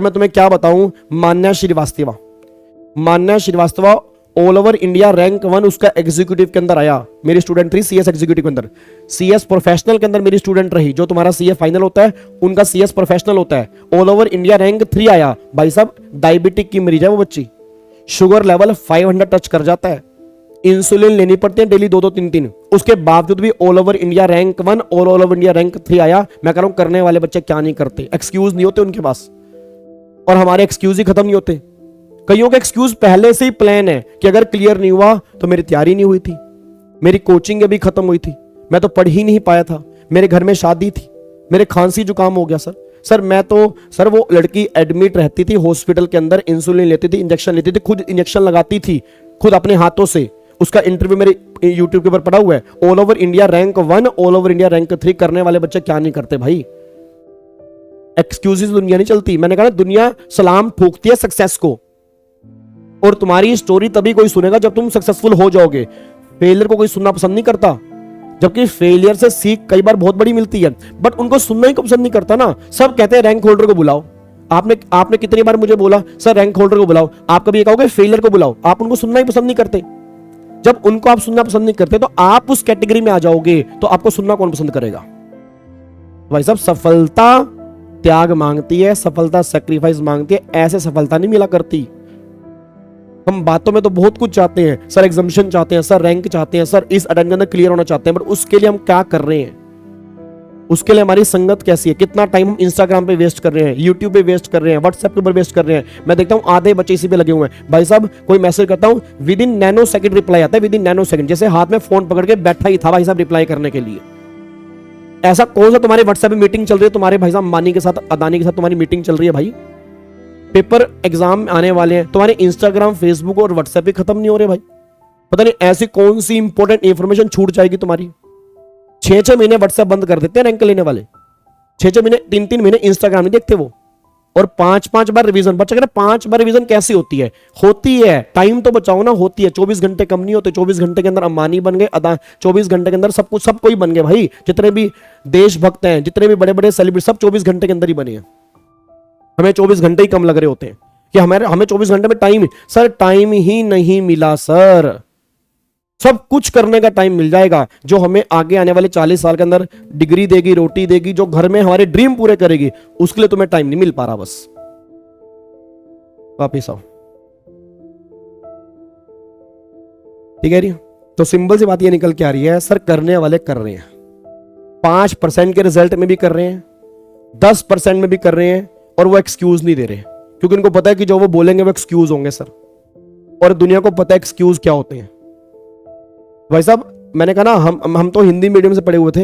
मैं तुम्हें क्या बताऊं, Manya Srivastava, Manya Srivastava all over India rank 1 उसका एग्जीक्यूटिव के अंदर आया। मेरी स्टूडेंट थी सीएस एग्जीक्यूटिव के अंदर, सीएस प्रोफेशनल के अंदर मेरी स्टूडेंट रही। जो तुम्हारा सीए फाइनल होता है उनका सीएस प्रोफेशनल होता है। ऑल ओवर इंडिया रैंक 3 आया। भाई साहब डायबिटिक की मरीज है वो बच्ची, शुगर लेवल 500 टच कर जाता है, इंसुलिन लेनी पड़ती है डेली 2-2 3-3, उसके बावजूद भी ऑल ओवर इंडिया रैंक 1 और ऑल ओवर इंडिया रैंक 3 आया। मैं कह रहा हूं करने वाले बच्चे क्या नहीं करते, एक्सक्यूज नहीं होते उनके पास, और हमारे एक्सक्यूज ही खत्म नहीं होते। कईयों के एक्सक्यूज पहले से ही प्लान है कि अगर क्लियर नहीं हुआ तो मेरी तैयारी नहीं हुई थी, मेरी कोचिंग अभी खत्म हुई थी, मैं तो पढ़ ही नहीं पाया था, मेरे घर में शादी थी, मेरे खांसी जुकाम हो गया सर मैं तो सर वो लड़की एडमिट रहती थी हॉस्पिटल के अंदर, इंसुलिन लेती थी, इंजेक्शन लेती थी, खुद इंजेक्शन लगाती थी खुद अपने हाथों से। उसका इंटरव्यू मेरे यूट्यूब के ऊपर पड़ा हुआ है। All over India rank 1 all over India rank 3 करने वाले बच्चे क्या नहीं करते भाई। एक्सक्यूजेस दुनिया नहीं चलती। मैंने कहा ना दुनिया सलाम ठोकती है सक्सेस को, और तुम्हारी स्टोरी तभी कोई सुनेगा जब तुम सक्सेसफुल हो जाओगे। फेलियर को कोई सुनना पसंद नहीं करता, जबकि फेलियर से सीख कई बार बहुत बड़ी मिलती है, बट उनको सुनना ही पसंद नहीं करता ना। सब कहते हैं रैंक होल्डर को बुलाओ। आपने कितनी बार मुझे बोला सर रैंक होल्डर को बुलाओ, आप कभी ये कहोगे फेलियर को बुलाओ। आप उनको सुनना ही पसंद नहीं करते। जब उनको आप सुनना पसंद नहीं करते तो आप उस कैटेगरी में आ जाओगे, तो आपको सुनना कौन पसंद करेगा। भाई साहब सफलता त्याग मांगती है, सफलता सेक्रीफाइस मांगती है, ऐसे सफलता नहीं मिला करती। हम बातों में तो बहुत कुछ चाहते हैं, सर एग्जामिनेशन चाहते हैं, सर रैंक चाहते हैं, सर इस अटेम्प्ट के अंदर क्लियर होना चाहते हैं, बट उसके लिए हम क्या कर रहे हैं, उसके लिए हमारी संगत कैसी है, कितना टाइम हम इंस्टाग्राम पे वेस्ट कर रहे हैं, यूट्यूब पे वेस्ट कर रहे हैं, व्हाट्सएप के ऊपर वेस्ट कर रहे हैं। मैं देखता हूं आधे बच्चे इसी पे लगे हुए हैं। भाई साहब कोई मैसेज करता हूं with in nano second reply आता है, विद इन नैनो सेकंड, जैसे हाथ में फोन पकड़ के बैठा ही था भाई साहब रिप्लाई करने के लिए। ऐसा कौन सा तुम्हारे व्हाट्सएप पे मीटिंग चल रही है, तुम्हारे भाई साहब अंबानी के साथ अदानी के साथ तुम्हारी मीटिंग चल रही है भाई, पेपर एग्जाम आने वाले हैं, तुम्हारे इंस्टाग्राम फेसबुक और व्हाट्सएप भी खत्म नहीं हो रहे भाई। पता नहीं ऐसी कौन सी इंपॉर्टेंट इंफॉर्मेशन छूट जाएगी तुम्हारी। 6-6 महीने व्हाट्सएप बंद कर देते हैं रैंक लेने वाले, 6-6 महीने 3-3 महीने इंस्टाग्राम नहीं देखते वो, और 5-5 बार रिवीजन। बच्चा कह रहा 5 बार रिवीजन कैसी होती है, होती है, टाइम तो बचाओ ना, होती है। 24 घंटे कम नहीं होते, 24 घंटे के अंदर अंबानी बन गए, 24 घंटे के अंदर सब कुछ सब कोई बन गए भाई। जितने भी देशभक्त हैं, जितने भी बड़े बड़े सेलिब्रिटी, सब 24 घंटे के अंदर ही बने हैं। हमें 24 घंटे ही कम लग रहे होते हैं कि हमें 24 घंटे में टाइम, सर टाइम ही नहीं मिला सर। सब कुछ करने का टाइम मिल जाएगा जो हमें आगे आने वाले 40 साल के अंदर डिग्री देगी, रोटी देगी, जो घर में हमारे ड्रीम पूरे करेगी, उसके लिए तुम्हें टाइम नहीं मिल पा रहा। बस वापिस आओ, ठीक है। तो सिंपल सी बात ये निकल के आ रही है, सर करने वाले कर रहे हैं, 5% के रिजल्ट में भी कर रहे हैं, 10% में भी कर रहे हैं, और वो एक्सक्यूज नहीं दे रहे, क्योंकि उनको पता है कि जो वो बोलेंगे वो एक्सक्यूज होंगे सर, और दुनिया को पता है एक्सक्यूज क्या होते हैं। भाई साहब मैंने कहा ना हम तो हिंदी मीडियम से पढ़े हुए थे,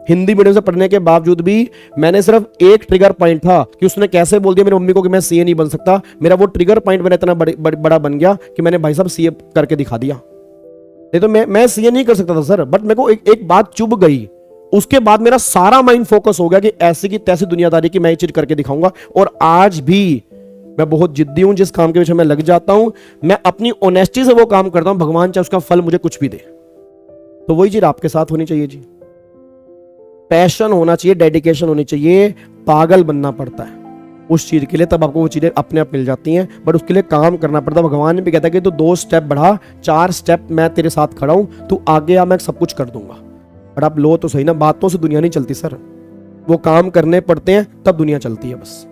हिंदी मीडियम से पढ़ने के बावजूद भी मैंने सिर्फ एक ट्रिगर पॉइंट था कि उसने कैसे बोल दिया मेरी मम्मी को कि मैं सीए नहीं बन सकता, मेरा वो ट्रिगर पॉइंट मेरा इतना बड़ा बन गया कि मैंने भाई साहब सीए करके दिखा दिया। नहीं तो मैं सीए नहीं कर सकता था सर, बट मेरे को एक बात चुभ गई, उसके बाद मेरा सारा माइंड फोकस हो गया कि ऐसी की तैसी दुनियादारी की मैं ये चीज करके दिखाऊंगा। और आज भी मैं बहुत जिद्दी हूं, जिस काम के पीछे मैं लग जाता हूं, मैं अपनी ऑनेस्टी से वो काम करता हूं, भगवान चाहे उसका फल मुझे कुछ भी दे। तो वही चीज आपके साथ होनी चाहिए जी, पैशन होना चाहिए, डेडिकेशन होनी चाहिए, पागल बनना पड़ता है उस चीज के लिए, तब आपको वो चीजें अपने आप मिल जाती हैं, बट उसके लिए काम करना पड़ता है। भगवान ने भी कहता है कि तू 2 स्टेप बढ़ा, 4 स्टेप मैं तेरे साथ खड़ा हूं, तू आगे आ, मैं सब कुछ कर दूंगा। बट आप लो तो सही ना, बातों से दुनिया नहीं चलती सर, वो काम करने पड़ते हैं तब दुनिया चलती है बस।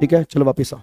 ठीक है, चलो वापिस आओ।